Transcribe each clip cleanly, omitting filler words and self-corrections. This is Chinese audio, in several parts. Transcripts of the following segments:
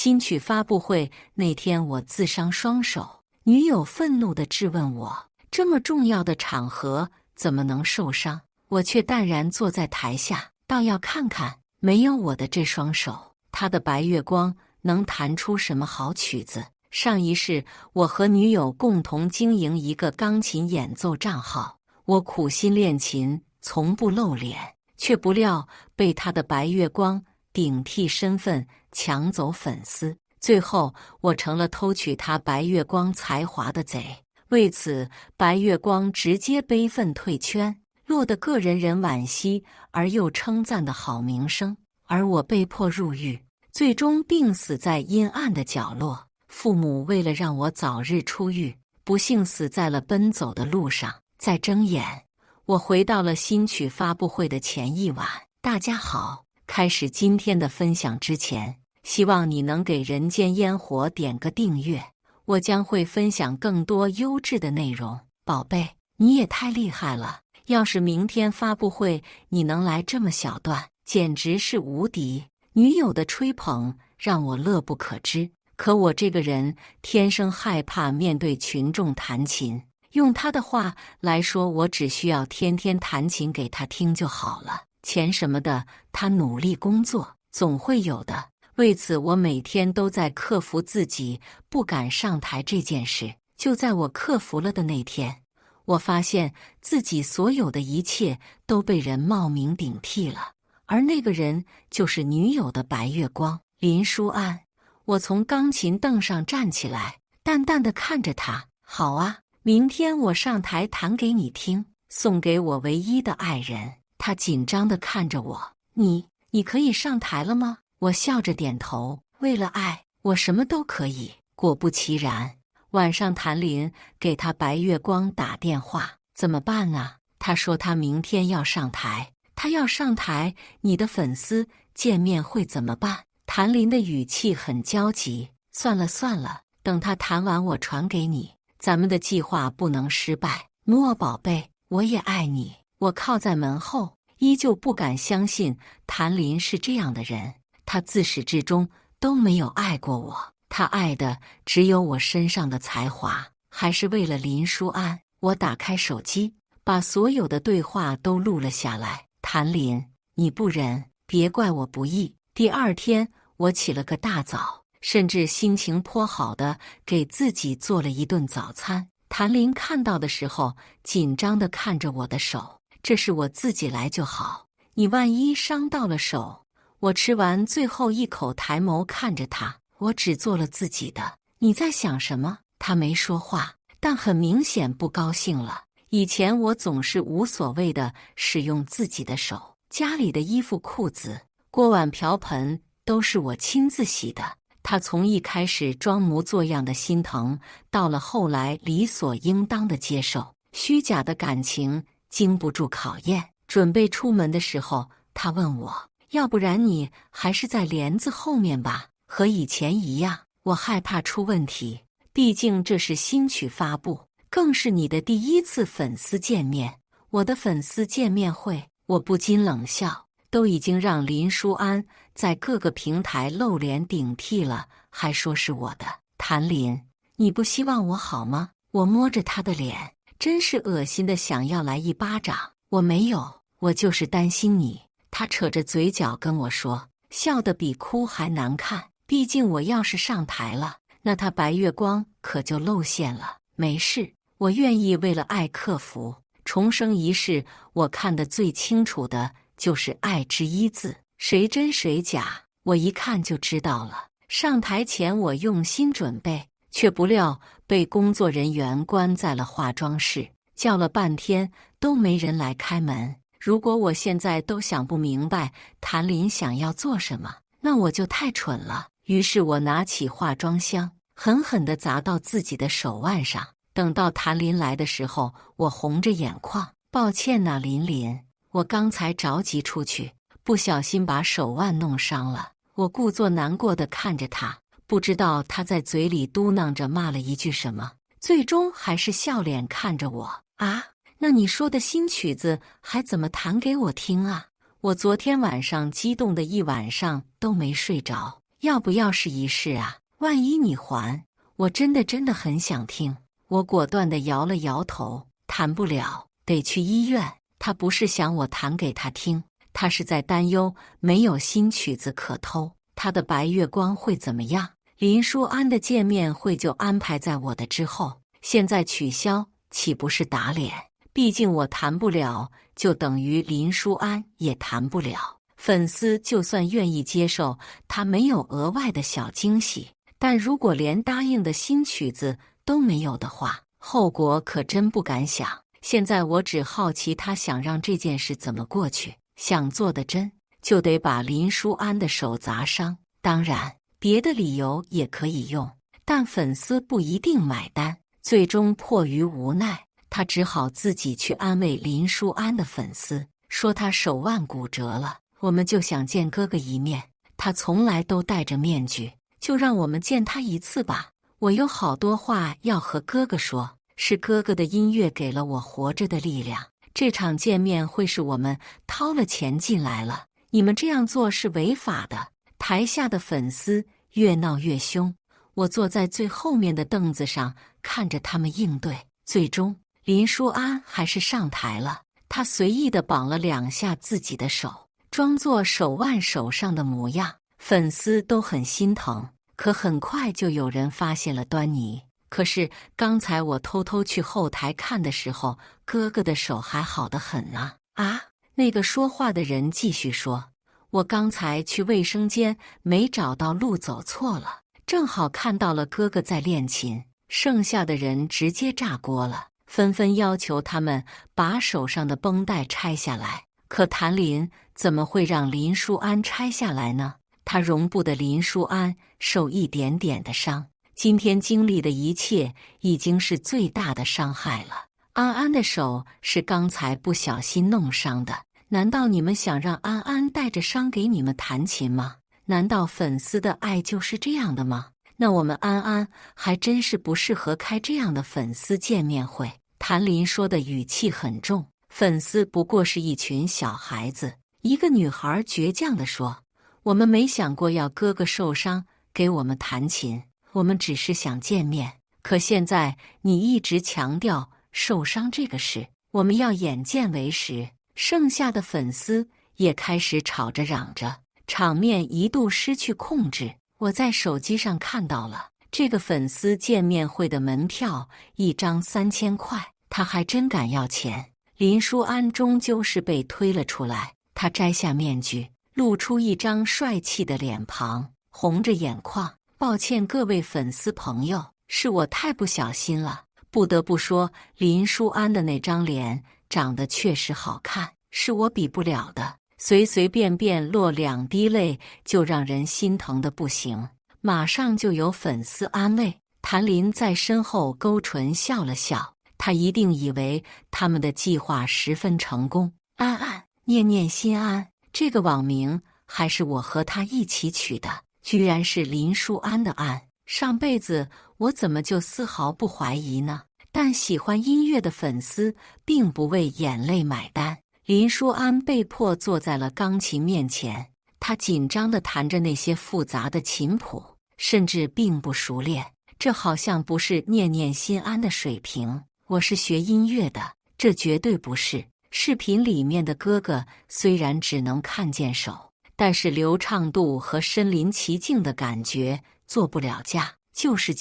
新曲发布会那天，我自伤双手，女友愤怒地质问我：这么重要的场合怎么能受伤？我却淡然坐在台下，倒要看看没有我的这双手，他的白月光能弹出什么好曲子。上一世，我和女友共同经营一个钢琴演奏账号，我苦心练琴，从不露脸，却不料被他的白月光顶替身份抢走粉丝，最后我成了偷取他白月光才华的贼。为此，白月光直接悲愤退圈，落得个人惋惜而又称赞的好名声。而我被迫入狱，最终病死在阴暗的角落。父母为了让我早日出狱，不幸死在了奔走的路上。在睁眼，我回到了新曲发布会的前一晚。大家好，开始今天的分享之前，希望你能给人间烟火点个订阅，我将会分享更多优质的内容。宝贝，你也太厉害了！要是明天发布会你能来这么小段，简直是无敌。女友的吹捧让我乐不可支，可我这个人天生害怕面对群众弹琴。用他的话来说，我只需要天天弹琴给他听就好了，钱什么的他努力工作总会有的。为此，我每天都在克服自己不敢上台这件事。就在我克服了的那天，我发现自己所有的一切都被人冒名顶替了，而那个人就是女友的白月光林淑安。我从钢琴凳上站起来，淡淡地看着他：好啊，明天我上台弹给你听，送给我唯一的爱人。他紧张地看着我：你可以上台了吗？我笑着点头，为了爱，我什么都可以。果不其然，晚上谭林给他白月光打电话：怎么办啊？他说他明天要上台。他要上台，你的粉丝见面会怎么办？谭林的语气很焦急。算了，等他弹完我传给你，咱们的计划不能失败。莫宝贝，我也爱你。我靠在门后，依旧不敢相信谭林是这样的人。他自始至终都没有爱过我，他爱的只有我身上的才华。还是为了林淑安，我打开手机，把所有的对话都录了下来。谭林，你不仁，别怪我不义。第二天，我起了个大早，甚至心情颇好的给自己做了一顿早餐。谭林看到的时候，紧张地看着我的手：这是我自己来就好，你万一伤到了手。我吃完最后一口，抬眸看着他：我只做了自己的，你在想什么？他没说话，但很明显不高兴了。以前我总是无所谓的使用自己的手，家里的衣服裤子、锅碗瓢盆都是我亲自洗的。他从一开始装模作样的心疼，到了后来理所应当的接受。虚假的感情经不住考验。准备出门的时候，他问我：要不然你还是在帘子后面吧，和以前一样。我害怕出问题，毕竟这是新曲发布，更是你的第一次粉丝见面。我的粉丝见面会，我不禁冷笑，都已经让林淑安在各个平台露脸顶替了，还说是我的。谭林，你不希望我好吗？我摸着他的脸，真是恶心的想要来一巴掌。我没有，我就是担心你。他扯着嘴角跟我说，笑得比哭还难看。毕竟我要是上台了，那他白月光可就露馅了。没事，我愿意为了爱克服。重生一世，我看得最清楚的就是爱之一字，谁真谁假，我一看就知道了。上台前我用心准备，却不料被工作人员关在了化妆室，叫了半天都没人来开门。如果我现在都想不明白谭林想要做什么，那我就太蠢了。于是我拿起化妆箱，狠狠地砸到自己的手腕上。等到谭林来的时候，我红着眼眶：抱歉呐，林，我刚才着急出去，不小心把手腕弄伤了。我故作难过地看着他，不知道他在嘴里嘟囔着骂了一句什么，最终还是笑脸看着我：啊，那你说的新曲子还怎么弹给我听啊？我昨天晚上激动的一晚上都没睡着，要不要试一试啊？万一你还……我真的很想听。我果断地摇了摇头，弹不了，得去医院。他不是想我弹给他听，他是在担忧没有新曲子可偷，他的白月光会怎么样？林淑安的见面会就安排在我的之后，现在取消，岂不是打脸？毕竟我弹不了，就等于林淑安也弹不了。粉丝就算愿意接受他没有额外的小惊喜，但如果连答应的新曲子都没有的话，后果可真不敢想。现在我只好奇他想让这件事怎么过去，想做的真就得把林淑安的手砸伤。当然，别的理由也可以用，但粉丝不一定买单。最终迫于无奈，他只好自己去安慰林淑安的粉丝，说他手腕骨折了，我们就想见哥哥一面，他从来都戴着面具，就让我们见他一次吧。我有好多话要和哥哥说，是哥哥的音乐给了我活着的力量。这场见面会是我们掏了钱进来了，你们这样做是违法的。台下的粉丝越闹越凶，我坐在最后面的凳子上看着他们应对。最终林淑安还是上台了，她随意地绑了2下自己的手，装作手腕手上的模样。粉丝都很心疼，可很快就有人发现了端倪。可是刚才我偷偷去后台看的时候，哥哥的手还好得很呢。啊，那个说话的人继续说，我刚才去卫生间没找到路，走错了，正好看到了哥哥在练琴。剩下的人直接炸锅了，纷纷要求他们把手上的绷带拆下来。可谭林怎么会让林淑安拆下来呢？他容不得林淑安受一点点的伤，今天经历的一切已经是最大的伤害了。安安的手是刚才不小心弄伤的，难道你们想让安安带着伤给你们弹琴吗？难道粉丝的爱就是这样的吗？那我们安安还真是不适合开这样的粉丝见面会。谭林说的语气很重，粉丝不过是一群小孩子。一个女孩倔强地说，我们没想过要哥哥受伤给我们弹琴，我们只是想见面。可现在你一直强调受伤这个事，我们要眼见为实。剩下的粉丝也开始吵着嚷着，场面一度失去控制。我在手机上看到了这个粉丝见面会的门票一张3000块，他还真敢要钱。林淑安终究是被推了出来，他摘下面具，露出一张帅气的脸庞，红着眼眶，抱歉各位粉丝朋友，是我太不小心了。不得不说，林淑安的那张脸长得确实好看，是我比不了的。随随便便落2滴泪就让人心疼的不行。马上就有粉丝安慰，谭林在身后勾唇笑了笑，他一定以为他们的计划十分成功。安安，念念心安，这个网名还是我和他一起取的，居然是林淑安的安。上辈子我怎么就丝毫不怀疑呢？但喜欢音乐的粉丝并不为眼泪买单。林淑安被迫坐在了钢琴面前，她紧张地弹着那些复杂的琴谱，甚至并不熟练。这好像不是念念心安的水平。我是学音乐的，这绝对不是。视频里面的哥哥虽然只能看见手，但是流畅度和身临其境的感觉做不了架。就是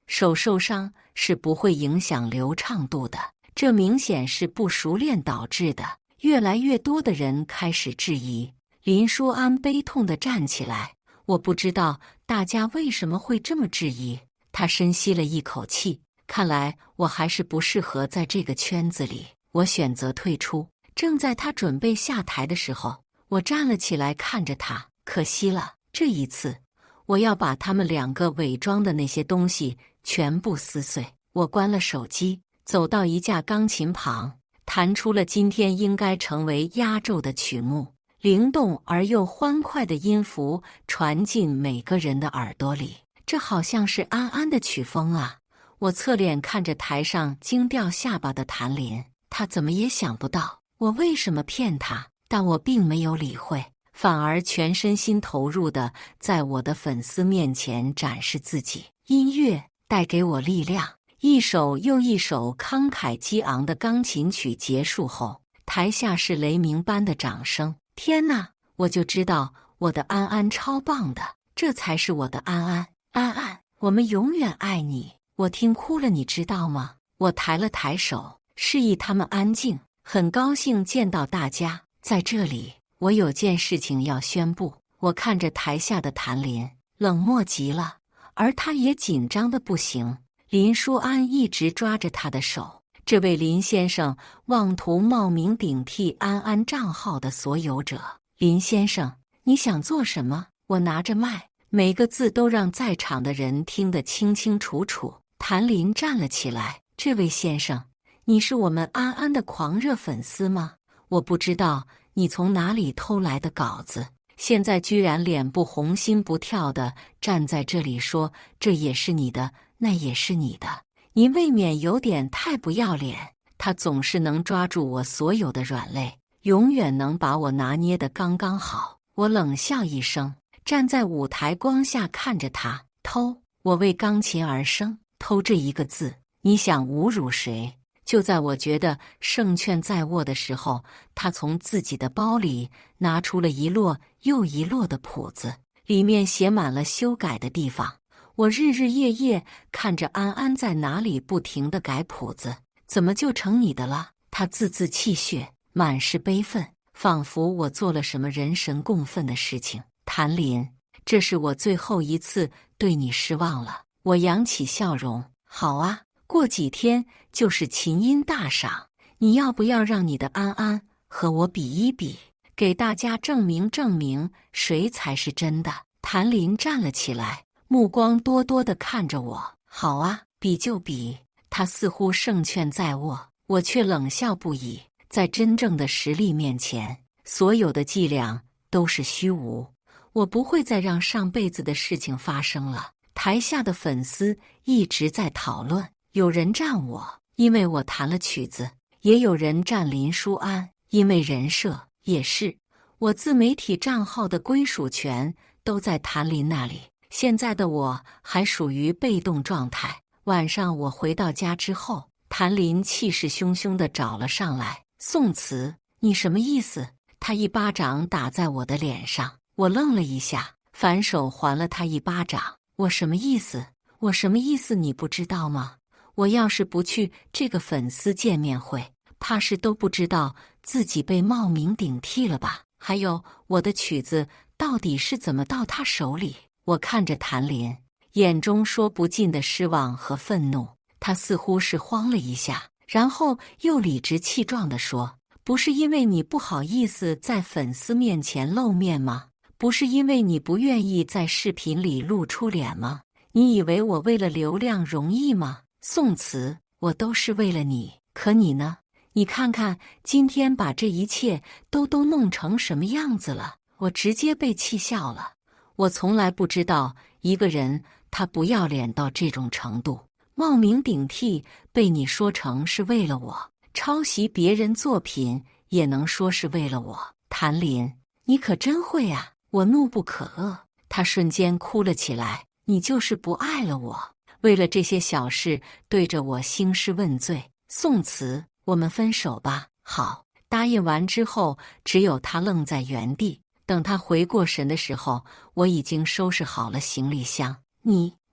手受伤是不会影响流畅度的，这明显是不熟练导致的。越来越多的人开始质疑。林淑安悲痛地站起来，我不知道大家为什么会这么质疑。她深吸了一口气，看来我还是不适合在这个圈子里，我选择退出。正在她准备下台的时候，我站了起来看着她，可惜了，这一次我要把他们2个伪装的那些东西全部撕碎。我关了手机，走到一架钢琴旁，弹出了今天应该成为压轴的曲目，灵动而又欢快的音符传进每个人的耳朵里。这好像是安安的曲风啊！我侧脸看着台上惊掉下巴的谭林，他怎么也想不到我为什么骗他，但我并没有理会。反而全身心投入的在我的粉丝面前展示自己。音乐带给我力量，一首又一首慷慨激昂的钢琴曲结束后，台下是雷鸣般的掌声。天哪，我就知道我的安安超棒的，这才是我的安安。安安，我们永远爱你。我听哭了，你知道吗？我抬了抬手，示意他们安静。很高兴见到大家，在这里，我有件事情要宣布。我看着台下的谭林，冷漠极了，而他也紧张的不行。林淑安一直抓着他的手。这位林先生妄图冒名顶替安安账号的所有者。林先生，你想做什么？我拿着麦，每个字都让在场的人听得清清楚楚。谭林站了起来。这位先生，你是我们安安的狂热粉丝吗？我不知道你从哪里偷来的稿子，现在居然脸不红心不跳的站在这里说这也是你的，那也是你的，你未免有点太不要脸。他总是能抓住我所有的软肋，永远能把我拿捏得刚刚好。我冷笑一声，站在舞台光下看着他。偷，我为钢琴而生，偷这一个字，你想侮辱谁？就在我觉得胜券在握的时候，他从自己的包里拿出了一摞又一摞的谱子，里面写满了修改的地方。我日日夜夜看着安安在哪里不停地改谱子，怎么就成你的了？他字字泣血，满是悲愤，仿佛我做了什么人神共愤的事情。谭林，这是我最后一次对你失望了。我扬起笑容，好啊，过几天就是琴音大赏，你要不要让你的安安和我比一比，给大家证明证明谁才是真的？谭林站了起来，目光多多地看着我。好啊，比就比。他似乎胜券在握，我却冷笑不已。在真正的实力面前，所有的伎俩都是虚无。我不会再让上辈子的事情发生了。台下的粉丝一直在讨论，有人站我，因为我弹了曲子；也有人站林淑安，因为人设。也是，我自媒体账号的归属权都在谭林那里。现在的我还属于被动状态。晚上我回到家之后，谭林气势汹汹地找了上来。宋慈，你什么意思？他一巴掌打在我的脸上，我愣了一下，反手还了他一巴掌。我什么意思？我什么意思？你不知道吗？我要是不去这个粉丝见面会，怕是都不知道自己被冒名顶替了吧？还有，我的曲子到底是怎么到他手里？我看着谭林，眼中说不尽的失望和愤怒。他似乎是慌了一下，然后又理直气壮地说：不是因为你不好意思在粉丝面前露面吗？不是因为你不愿意在视频里露出脸吗？你以为我为了流量容易吗？宋慈，我都是为了你，可你呢？你看看今天把这一切都弄成什么样子了？我直接被气笑了。我从来不知道一个人他不要脸到这种程度，冒名顶替被你说成是为了我，抄袭别人作品也能说是为了我。谭林，你可真会啊！我怒不可遏，他瞬间哭了起来。你就是不爱了我，为了这些小事对着我兴师问罪。宋慈，我们分手吧。好。答应完之后，只有他愣在原地。等他回过神的时候，我已经收拾好了行李箱。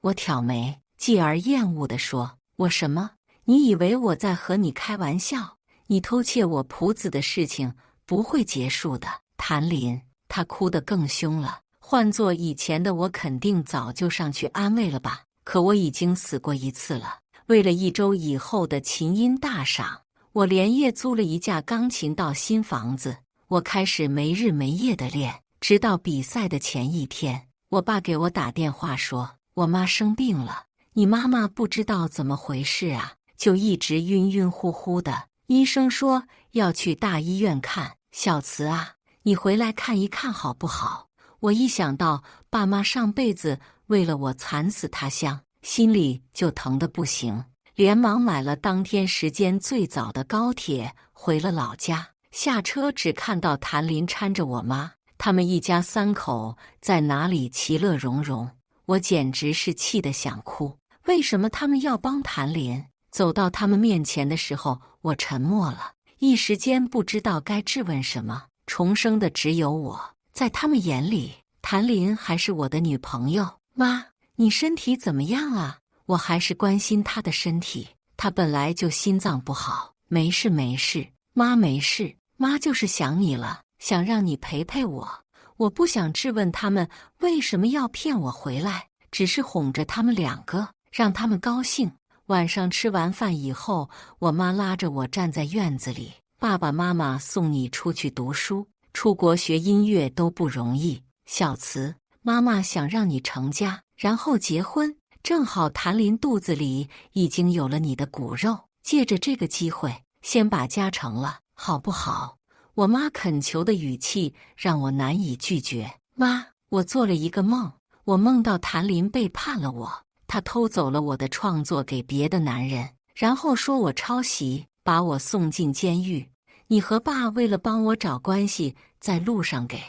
我挑眉，继而厌恶地说：我什么？你以为我在和你开玩笑？你偷窃我谱子的事情不会结束的。谭林，他哭得更凶了。换做以前的我，肯定早就上去安慰了吧。可我已经死过一次了。为了1周以后的琴音大赏，我连夜租了一架钢琴到新房子。我开始没日没夜地练，直到比赛的前一天，我爸给我打电话说，我妈生病了。你妈妈不知道怎么回事啊，就一直晕晕乎乎的。医生说要去大医院看。小慈啊，你回来看一看好不好？我一想到爸妈上辈子为了我惨死他乡，心里就疼得不行，连忙买了当天时间最早的高铁回了老家。下车只看到谭林搀着我妈，他们一家3口在哪里其乐融融，我简直是气得想哭。为什么他们要帮谭林？走到他们面前的时候，我沉默了，一时间不知道该质问什么。重生的只有我，在他们眼里，谭林还是我的女朋友。妈，你身体怎么样啊？我还是关心她的身体，她本来就心脏不好。没事没事，妈没事，妈就是想你了，想让你陪陪我。我不想质问他们为什么要骗我回来，只是哄着他们2个，让他们高兴。晚上吃完饭以后，我妈拉着我站在院子里，爸爸妈妈送你出去读书，出国学音乐都不容易。小慈，妈妈想让你成家，然后结婚，正好谭林肚子里已经有了你的骨肉，借着这个机会，先把家成了，好不好？我妈恳求的语气让我难以拒绝。妈，我做了一个梦，我梦到谭林背叛了我，他偷走了我的创作给别的男人，然后说我抄袭，把我送进监狱。你和爸为了帮我找关系，在路上给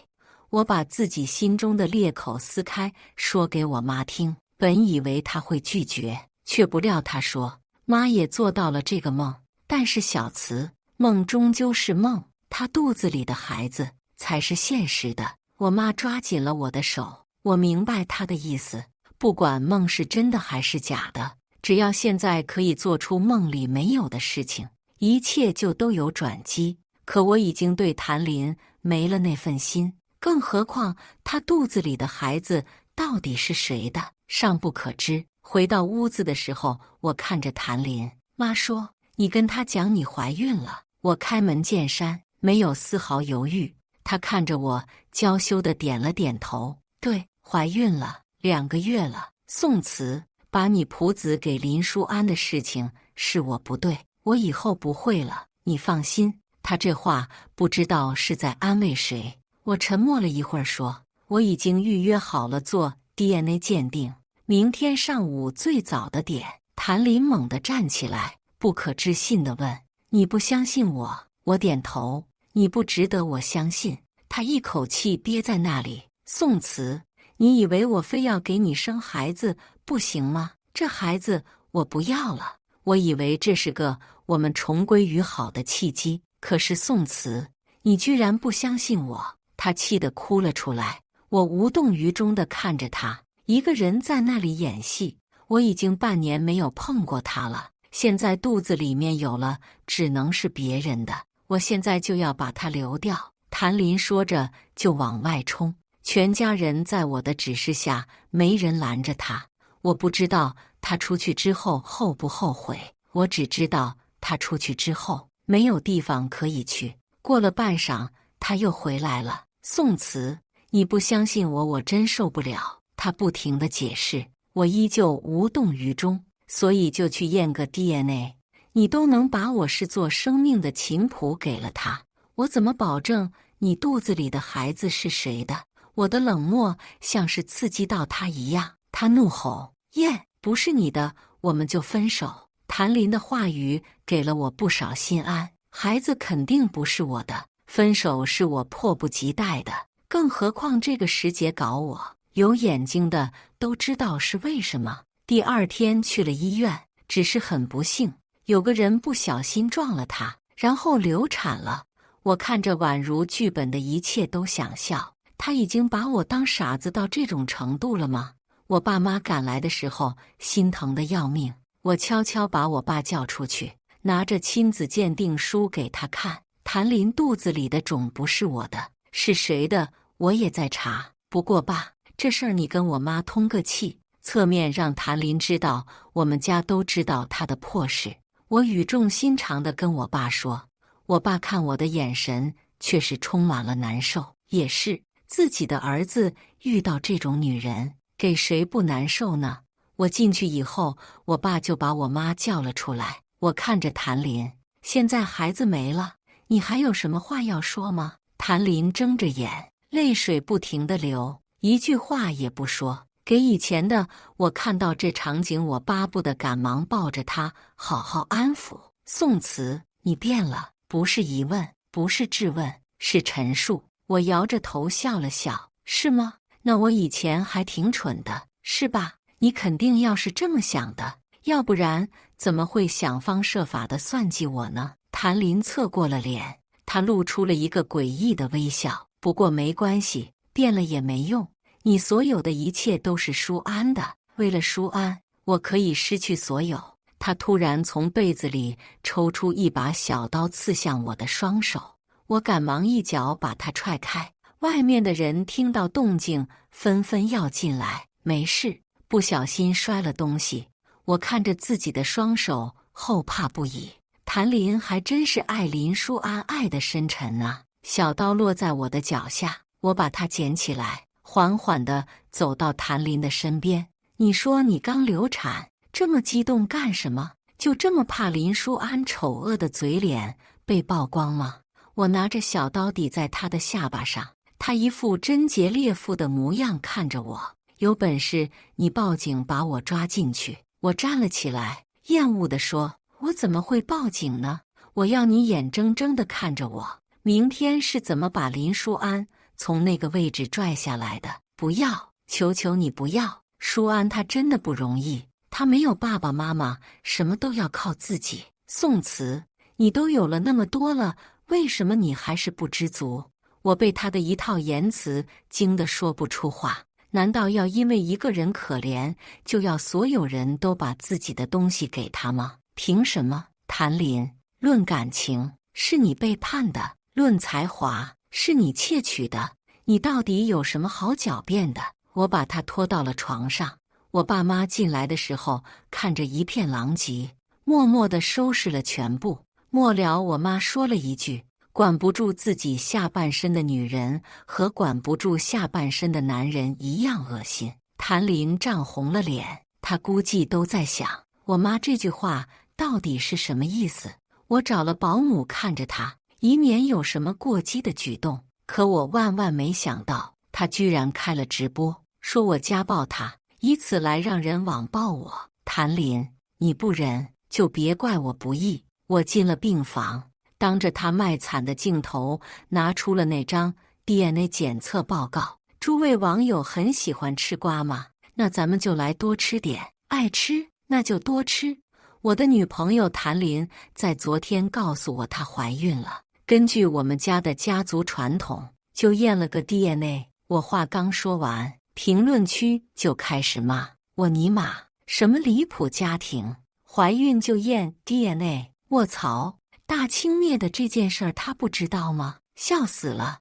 我把自己心中的裂口撕开，说给我妈听。本以为她会拒绝，却不料她说，妈也做到了这个梦，但是小慈，梦终究是梦，她肚子里的孩子才是现实的。我妈抓紧了我的手，我明白她的意思，不管梦是真的还是假的，只要现在可以做出梦里没有的事情，一切就都有转机。可我已经对谭林没了那份心，更何况他肚子里的孩子到底是谁的，尚不可知。回到屋子的时候，我看着谭林，妈说，你跟他讲你怀孕了。我开门见山，没有丝毫犹豫。他看着我，娇羞地点了点头，对，怀孕了，2个月了。宋慈，把你谱子给林淑安的事情是我不对，我以后不会了，你放心。他这话不知道是在安慰谁。我沉默了一会儿，说，我已经预约好了做 DNA 鉴定，明天上午最早的点。谭林猛地站起来，不可置信地问，你不相信我？我点头，你不值得我相信。他一口气憋在那里。宋慈，你以为我非要给你生孩子不行吗？这孩子我不要了。我以为这是个我们重归于好的契机，可是宋慈，你居然不相信我。他气得哭了出来。我无动于衷地看着他，一个人在那里演戏。我已经半年没有碰过他了，现在肚子里面有了，只能是别人的。我现在就要把他流掉。谭林说着就往外冲，全家人在我的指示下，没人拦着他。我不知道他出去之后后不后悔，我只知道他出去之后没有地方可以去。过了半晌，他又回来了。宋慈，你不相信我，我真受不了。他不停地解释，我依旧无动于衷，所以就去验个 DNA。你都能把我视作生命的琴谱给了他，我怎么保证你肚子里的孩子是谁的？我的冷漠像是刺激到他一样，他怒吼，验不是你的，我们就分手。谭林的话语给了我不少心安，孩子肯定不是我的，分手是我迫不及待的，更何况这个时节搞我，有眼睛的都知道是为什么。第2天去了医院，只是很不幸，有个人不小心撞了她，然后流产了。我看着宛如剧本的一切都想笑，他已经把我当傻子到这种程度了吗？我爸妈赶来的时候，心疼得要命。我悄悄把我爸叫出去，拿着亲子鉴定书给他看。谭林肚子里的种不是我的，是谁的？我也在查。不过爸，这事儿你跟我妈通个气，侧面让谭林知道我们家都知道他的破事。我语重心长地跟我爸说。我爸看我的眼神却是充满了难受，也是，自己的儿子遇到这种女人，给谁不难受呢？我进去以后，我爸就把我妈叫了出来。我看着谭林，现在孩子没了，你还有什么话要说吗？谭林睁着眼，泪水不停地流，一句话也不说。给以前的我看到这场景，我巴不得赶忙抱着他，好好安抚。宋慈，你变了，不是疑问，不是质问，是陈述。我摇着头笑了笑，是吗？那我以前还挺蠢的，是吧？你肯定要是这么想的，要不然怎么会想方设法地算计我呢？谭林侧过了脸，他露出了一个诡异的微笑。不过没关系，变了也没用，你所有的一切都是舒安的，为了舒安，我可以失去所有。他突然从被子里抽出一把小刀，刺向我的双手。我赶忙一脚把他踹开。外面的人听到动静，纷纷要进来。没事，不小心摔了东西。我看着自己的双手，后怕不已。谭林还真是爱林舒安，爱得深沉啊。小刀落在我的脚下，我把它捡起来，缓缓地走到谭林的身边。你说你刚流产，这么激动干什么？就这么怕林舒安丑恶的嘴脸被曝光吗？我拿着小刀抵在他的下巴上，他一副贞洁烈妇的模样看着我。有本事你报警把我抓进去。我站了起来，厌恶地说，我怎么会报警呢？我要你眼睁睁地看着我明天是怎么把林舒安从那个位置拽下来的。不要，求求你不要。舒安她真的不容易，她没有爸爸妈妈，什么都要靠自己。宋慈，你都有了那么多了，为什么你还是不知足？我被他的一套言辞惊得说不出话。难道要因为一个人可怜，就要所有人都把自己的东西给他吗？凭什么？谭林，论感情是你背叛的，论才华是你窃取的，你到底有什么好狡辩的？我把他拖到了床上。我爸妈进来的时候，看着一片狼藉，默默地收拾了全部。末了，我妈说了一句，管不住自己下半身的女人和管不住下半身的男人一样恶心。谭林涨红了脸，他估计都在想，我妈这句话到底是什么意思？我找了保姆看着他，以免有什么过激的举动。可我万万没想到，他居然开了直播，说我家暴他，以此来让人网暴我。谭林，你不忍就别怪我不义。我进了病房，当着他卖惨的镜头，拿出了那张 DNA 检测报告。诸位网友很喜欢吃瓜吗？那咱们就来多吃点，爱吃那就多吃。我的女朋友谭林在昨天告诉我她怀孕了，根据我们家的家族传统，就验了个 DNA。我话刚说完，评论区就开始骂我，尼玛，什么离谱家庭，怀孕就验 DNA。卧槽，大清灭的这件事儿他不知道吗？笑死了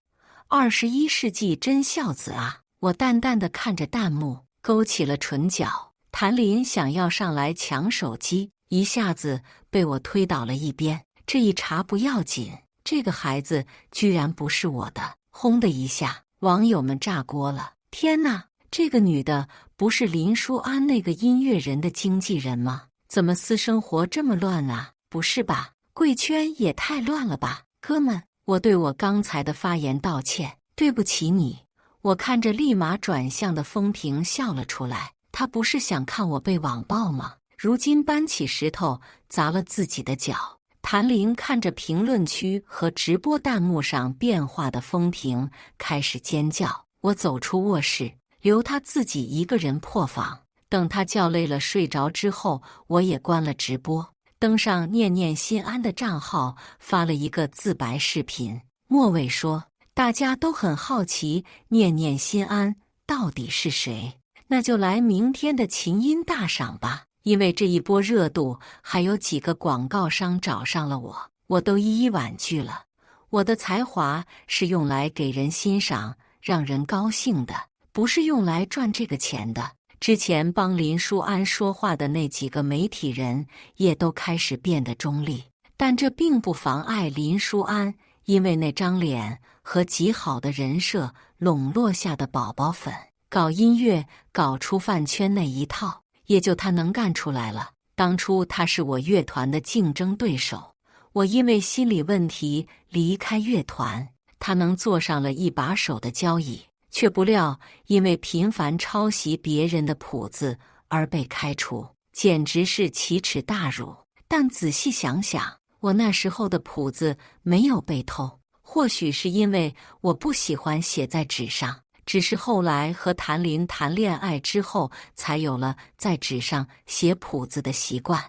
！21世纪真孝子啊！我淡淡的看着弹幕，勾起了唇角。谭林想要上来抢手机，一下子被我推倒了一边。这一查不要紧，这个孩子居然不是我的！轰的一下，网友们炸锅了。天哪，这个女的不是林舒安那个音乐人的经纪人吗？怎么私生活这么乱啊？不是吧，贵圈也太乱了吧！哥们，我对我刚才的发言道歉，对不起你。我看着立马转向的风评笑了出来，他不是想看我被网暴吗？如今搬起石头砸了自己的脚。谭林看着评论区和直播弹幕上变化的风评，开始尖叫。我走出卧室，留他自己一个人破防。等他叫累了睡着之后，我也关了直播，登上念念心安的账号，发了一个自白视频，末尾说大家都很好奇念念心安到底是谁，那就来明天的琴音大赏吧。因为这一波热度，还有几个广告商找上了我，我都一一婉拒了。我的才华是用来给人欣赏，让人高兴的，不是用来赚这个钱的。之前帮林舒安说话的那几个媒体人也都开始变得中立，但这并不妨碍林舒安因为那张脸和极好的人设笼络下的宝宝粉，搞音乐搞出饭圈那一套，也就他能干出来了。当初他是我乐团的竞争对手，我因为心理问题离开乐团，他能坐上了一把手的交椅，却不料因为频繁抄袭别人的谱子而被开除，简直是奇耻大辱。但仔细想想，我那时候的谱子没有被偷，或许是因为我不喜欢写在纸上，只是后来和谭林谈恋爱之后，才有了在纸上写谱子的习惯。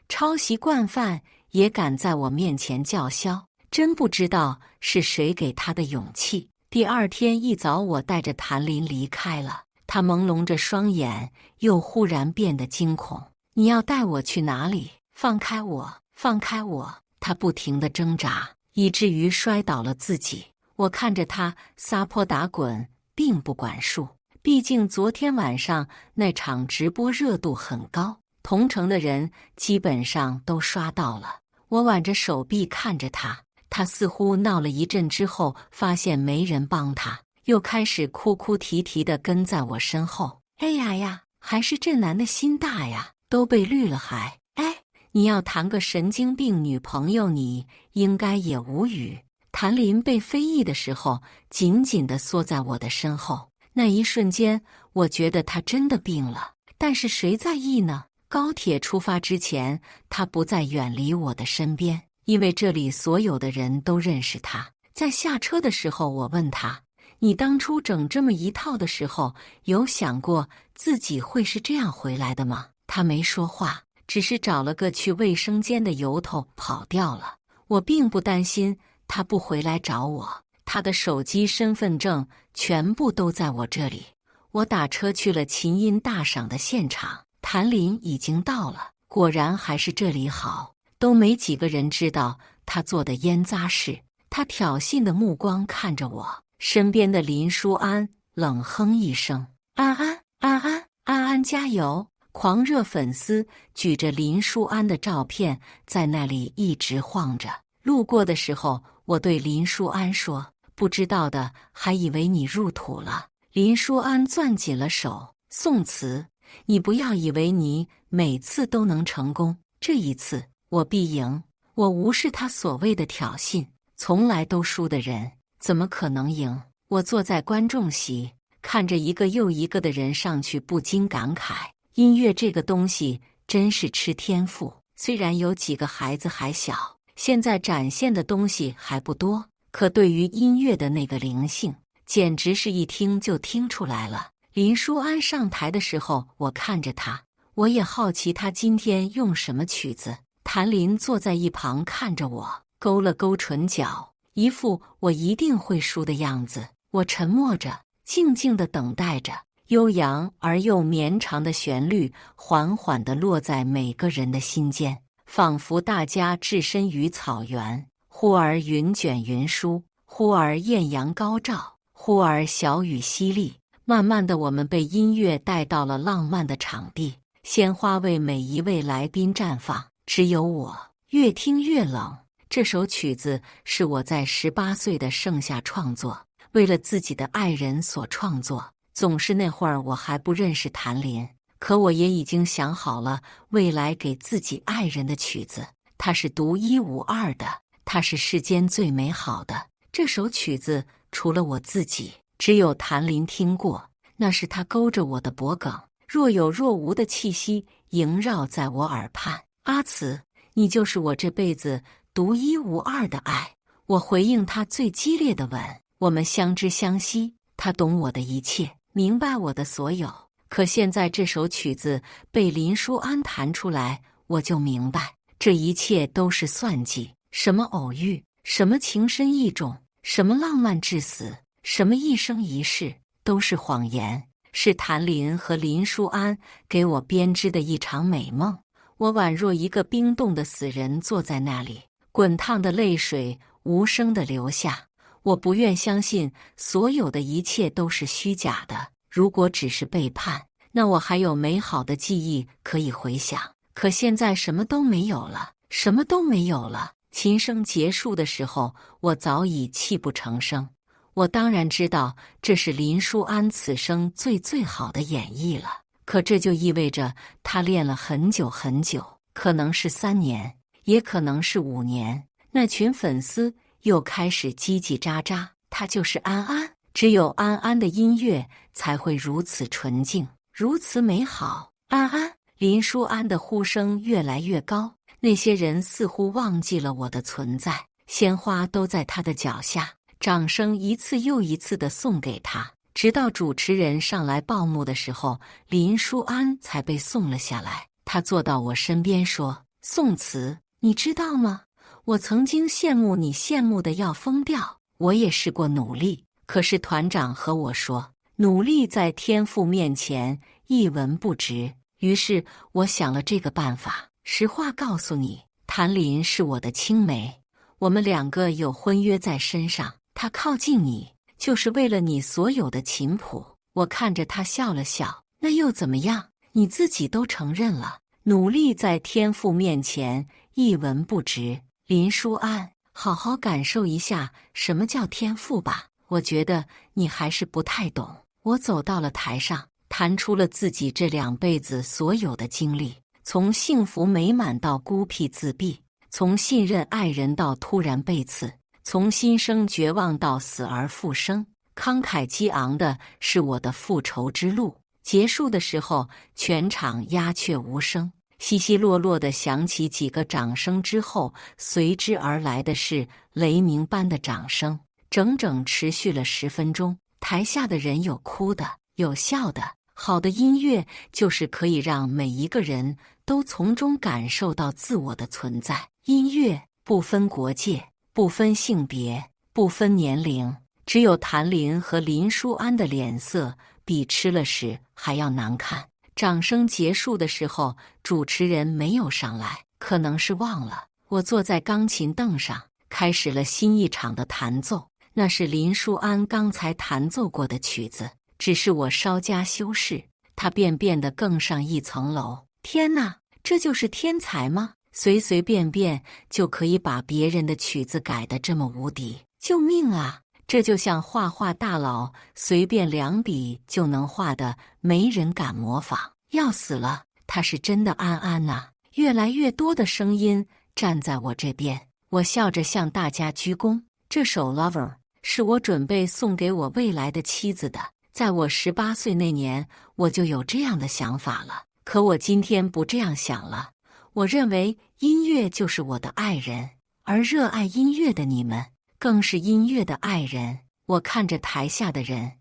抄袭惯犯也敢在我面前叫嚣，真不知道是谁给他的勇气。第二天一早，我带着谭林离开了。他朦胧着双眼，又忽然变得惊恐。你要带我去哪里？放开我！放开我！他不停地挣扎，以至于摔倒了自己。我看着他撒泼打滚，并不管束。毕竟昨天晚上那场直播热度很高，同城的人基本上都刷到了。我挽着手臂看着他，他似乎闹了一阵之后，发现没人帮他，又开始哭哭啼啼地跟在我身后。哎呀呀，还是这男的心大呀，都被绿了还……哎，你要谈个神经病女朋友，你应该也无语。谭林被非议的时候，紧紧地缩在我的身后。那一瞬间，我觉得他真的病了。但是谁在意呢？高铁出发之前，他不再远离我的身边，因为这里所有的人都认识他。在下车的时候，我问他：“你当初整这么一套的时候，有想过自己会是这样回来的吗？”他没说话，只是找了个去卫生间的由头跑掉了。我并不担心他不回来找我，他的手机、身份证全部都在我这里。我打车去了琴音大赏的现场，谭林已经到了。果然还是这里好，都没几个人知道他做的烟渣事。他挑衅的目光看着我，身边的林淑安冷哼一声：“安安，安安，安安加油！”狂热粉丝举着林淑安的照片在那里一直晃着。路过的时候，我对林淑安说：“不知道的还以为你入土了。”林淑安攥紧了手，宋慈：“你不要以为你每次都能成功，这一次我必赢。”我无视他所谓的挑衅，从来都输的人怎么可能赢？我坐在观众席，看着一个又一个的人上去，不禁感慨：音乐这个东西真是吃天赋。虽然有几个孩子还小，现在展现的东西还不多，可对于音乐的那个灵性，简直是一听就听出来了。林淑安上台的时候，我看着他，我也好奇他今天用什么曲子。谭林坐在一旁看着我，勾了勾唇角，一副我一定会输的样子。我沉默着，静静地等待着。悠扬而又绵长的旋律缓缓地落在每个人的心间，仿佛大家置身于草原，忽而云卷云舒，忽而艳阳高照，忽而小雨淅沥。慢慢的，我们被音乐带到了浪漫的场地，鲜花为每一位来宾绽放。只有我越听越冷。这首曲子是我在18岁的盛夏创作，为了自己的爱人所创作。总是那会儿我还不认识谭林，可我也已经想好了未来给自己爱人的曲子。它是独一无二的，它是世间最美好的。这首曲子除了我自己，只有谭林听过。那是他勾着我的脖颈，若有若无的气息萦绕在我耳畔。阿慈，你就是我这辈子独一无二的爱。我回应他最激烈的吻，我们相知相惜，他懂我的一切，明白我的所有。可现在这首曲子被林淑安弹出来，我就明白，这一切都是算计。什么偶遇，什么情深意重，什么浪漫至死，什么一生一世，都是谎言，是谭林和林淑安给我编织的一场美梦。我宛若一个冰冻的死人，坐在那里，滚烫的泪水无声地流下。我不愿相信所有的一切都是虚假的。如果只是背叛，那我还有美好的记忆可以回想。可现在什么都没有了，什么都没有了。琴声结束的时候，我早已泣不成声。我当然知道这是林淑安此生最好的演绎了。可这就意味着他练了很久很久，可能是3年，也可能是5年。那群粉丝又开始叽叽喳喳，他就是安安，只有安安的音乐才会如此纯净，如此美好。安安，林淑安的呼声越来越高，那些人似乎忘记了我的存在，鲜花都在他的脚下，掌声一次又一次地送给他。直到主持人上来报幕的时候，林淑安才被送了下来。他坐到我身边说：“宋慈，你知道吗？我曾经羡慕你，羡慕的要疯掉。我也试过努力，可是团长和我说，努力在天赋面前一文不值。于是我想了这个办法。实话告诉你，谭林是我的青梅，我们两个有婚约在身上。他靠近你，就是为了你所有的琴谱。”我看着他笑了笑，那又怎么样？你自己都承认了，努力在天赋面前一文不值。林淑安，好好感受一下什么叫天赋吧，我觉得你还是不太懂。我走到了台上，谈出了自己这2辈子所有的经历，从幸福美满到孤僻自闭，从信任爱人到突然被刺，从心生绝望到死而复生。慷慨激昂的是我的复仇之路。结束的时候，全场鸦雀无声，稀稀落落地响起几个掌声之后，随之而来的是雷鸣般的掌声，整整持续了10分钟。台下的人有哭的，有笑的。好的音乐就是可以让每一个人都从中感受到自我的存在。音乐不分国界，不分性别，不分年龄。只有谭林和林淑安的脸色比吃了屎还要难看。掌声结束的时候，主持人没有上来，可能是忘了。我坐在钢琴凳上，开始了新一场的弹奏。那是林淑安刚才弹奏过的曲子，只是我稍加修饰，它便变得更上一层楼。天哪，这就是天才吗？随随便便就可以把别人的曲子改得这么无敌！救命啊！这就像画画大佬随便2笔就能画的，没人敢模仿。要死了，他是真的安安呐！越来越多的声音站在我这边，我笑着向大家鞠躬。这首《Lover》是我准备送给我未来的妻子的。在我18岁那年，我就有这样的想法了。可我今天不这样想了。我认为音乐就是我的爱人，而热爱音乐的你们更是音乐的爱人。我看着台下的人，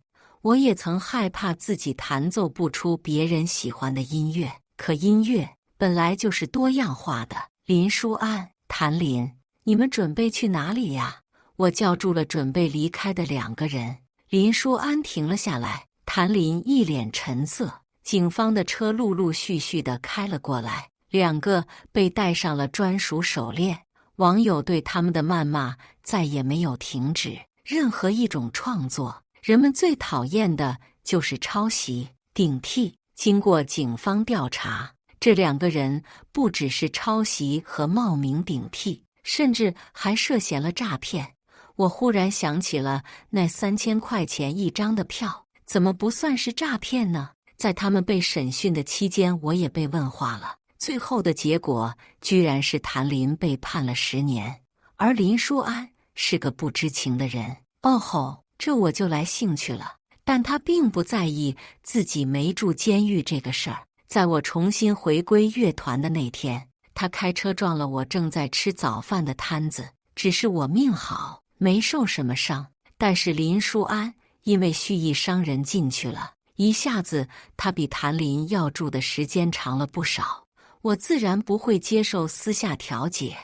我也曾害怕自己弹奏不出别人喜欢的音乐。可音乐本来就是多样化的。林淑安、谭林，你们准备去哪里呀？我叫住了准备离开的2个人。林淑安停了下来，谭林一脸沉色。警方的车陆陆续续地开了过来，2个被戴上了专属手链。网友对他们的谩骂再也没有停止。任何一种创作，人们最讨厌的就是抄袭、顶替。经过警方调查，这2个人不只是抄袭和冒名顶替，甚至还涉嫌了诈骗。我忽然想起了那3000块钱一张的票，怎么不算是诈骗呢？在他们被审讯的期间，我也被问话了。最后的结果居然是谭林被判了10年，而林淑安是个不知情的人。哦吼，这我就来兴趣了。但他并不在意自己没住监狱这个事儿。在我重新回归乐团的那天，他开车撞了我正在吃早饭的摊子。只是我命好，没受什么伤。但是林淑安因为蓄意伤人进去了，一下子他比谭林要住的时间长了不少。我自然不会接受私下调解，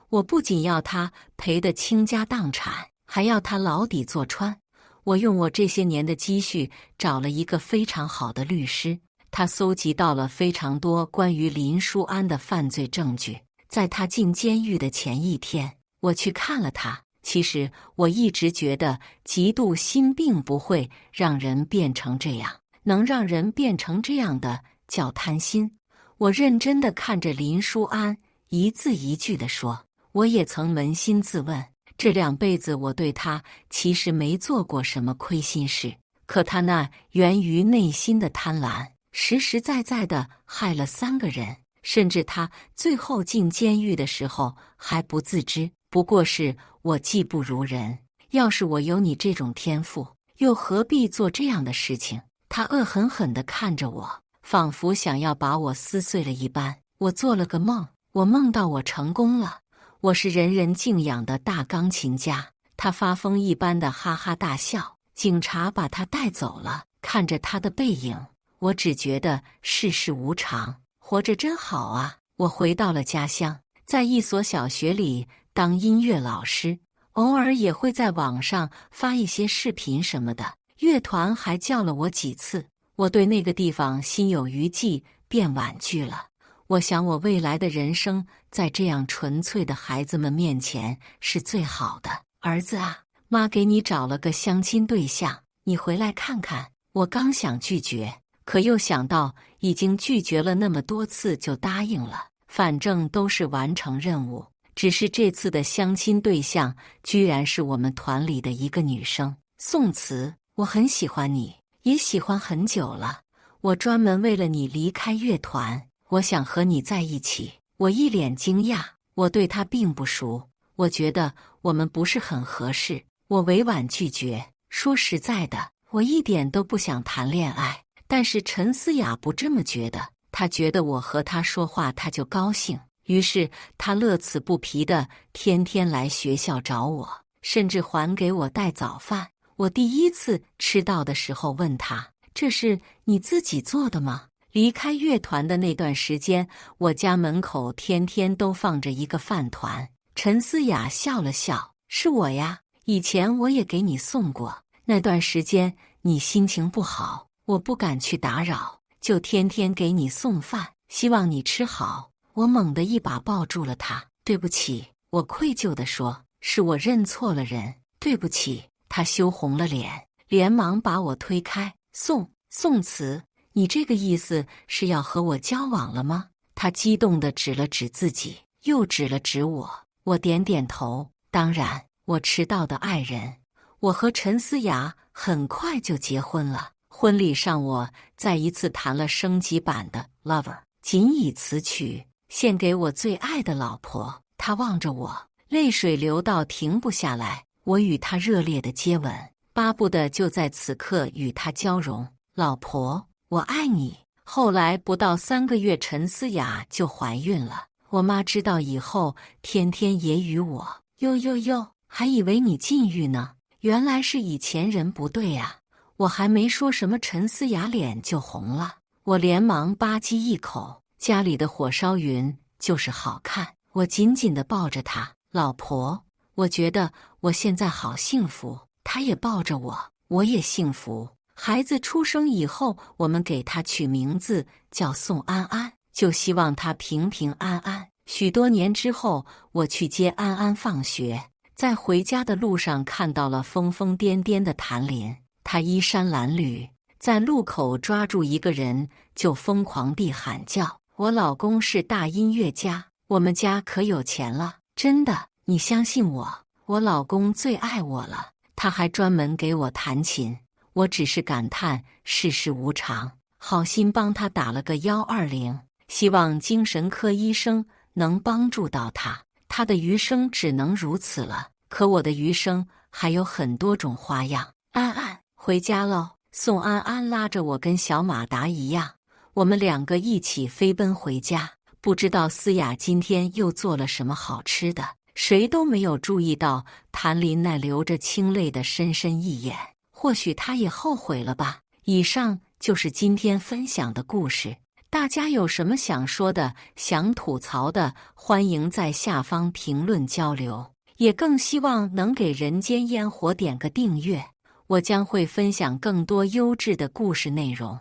我不仅要他赔得倾家荡产，还要他牢底坐穿。我用我这些年的积蓄找了一个非常好的律师，他搜集到了非常多关于林淑安的犯罪证据。在他进监狱的前一天，我去看了他。其实我一直觉得嫉妒心并不会让人变成这样，能让人变成这样的叫贪心。我认真地看着林淑安，一字一句地说，我也曾扪心自问，这2辈子我对他其实没做过什么亏心事，可他那源于内心的贪婪，实实在在地害了3个人，甚至他最后进监狱的时候还不自知。不过是我技不如人，要是我有你这种天赋，又何必做这样的事情？他恶狠狠地看着我，仿佛想要把我撕碎了一般。我做了个梦，我梦到我成功了，我是人人敬仰的大钢琴家。他发疯一般的哈哈大笑。警察把他带走了，看着他的背影，我只觉得世事无常，活着真好啊。我回到了家乡，在一所小学里当音乐老师，偶尔也会在网上发一些视频什么的。乐团还叫了我几次，我对那个地方心有余悸，便婉拒了。我想我未来的人生在这样纯粹的孩子们面前是最好的。儿子啊，妈给你找了个相亲对象，你回来看看。我刚想拒绝，可又想到已经拒绝了那么多次，就答应了。反正都是完成任务。只是这次的相亲对象居然是我们团里的一个女生，宋慈。我很喜欢你，也喜欢很久了。我专门为了你离开乐团，我想和你在一起。我一脸惊讶，我对他并不熟，我觉得我们不是很合适。我委婉拒绝，说实在的，我一点都不想谈恋爱。但是陈思雅不这么觉得，她觉得我和她说话她就高兴，于是她乐此不疲的天天来学校找我，甚至还给我带早饭。我第一次吃到的时候问她，这是你自己做的吗？离开乐团的那段时间，我家门口天天都放着一个饭团。陈思雅笑了笑，是我呀，以前我也给你送过。那段时间你心情不好，我不敢去打扰，就天天给你送饭，希望你吃好。我猛地一把抱住了她，对不起，我愧疚地说，是我认错了人，对不起。她羞红了脸，连忙把我推开。宋慈，你这个意思是要和我交往了吗？她激动地指了指自己，又指了指我。我点点头，当然，我迟到的爱人。我和陈思雅很快就结婚了。婚礼上，我再一次弹了升级版的《Lover》，仅以此曲献给我最爱的老婆。她望着我，泪水流到停不下来。我与她热烈的接吻，巴不得就在此刻与她交融。老婆，我爱你。后来不到3个月，陈思雅就怀孕了。我妈知道以后，天天揶揄我，哟，还以为你禁欲呢，原来是以前人不对啊。我还没说什么，陈思雅脸就红了。我连忙吧唧一口，家里的火烧云就是好看。我紧紧地抱着她，老婆，我觉得我现在好幸福。她也抱着我，我也幸福。孩子出生以后，我们给他取名字叫宋安安，就希望他平平安安。许多年之后，我去接安安放学，在回家的路上看到了疯疯癫癫的谭林，他衣衫褴褛，在路口抓住一个人就疯狂地喊叫。我老公是大音乐家，我们家可有钱了，真的，你相信我，我老公最爱我了，他还专门给我弹琴。我只是感叹世事无常，好心帮他打了个120，希望精神科医生能帮助到他。他的余生只能如此了，可我的余生还有很多种花样。安安，回家喽！宋安安拉着我跟小马达一样，我们2个一起飞奔回家。不知道思雅今天又做了什么好吃的，谁都没有注意到谭林那流着清泪的深深一眼。或许他也后悔了吧。以上就是今天分享的故事，大家有什么想说的、想吐槽的，欢迎在下方评论交流。也更希望能给人间烟火点个订阅，我将会分享更多优质的故事内容。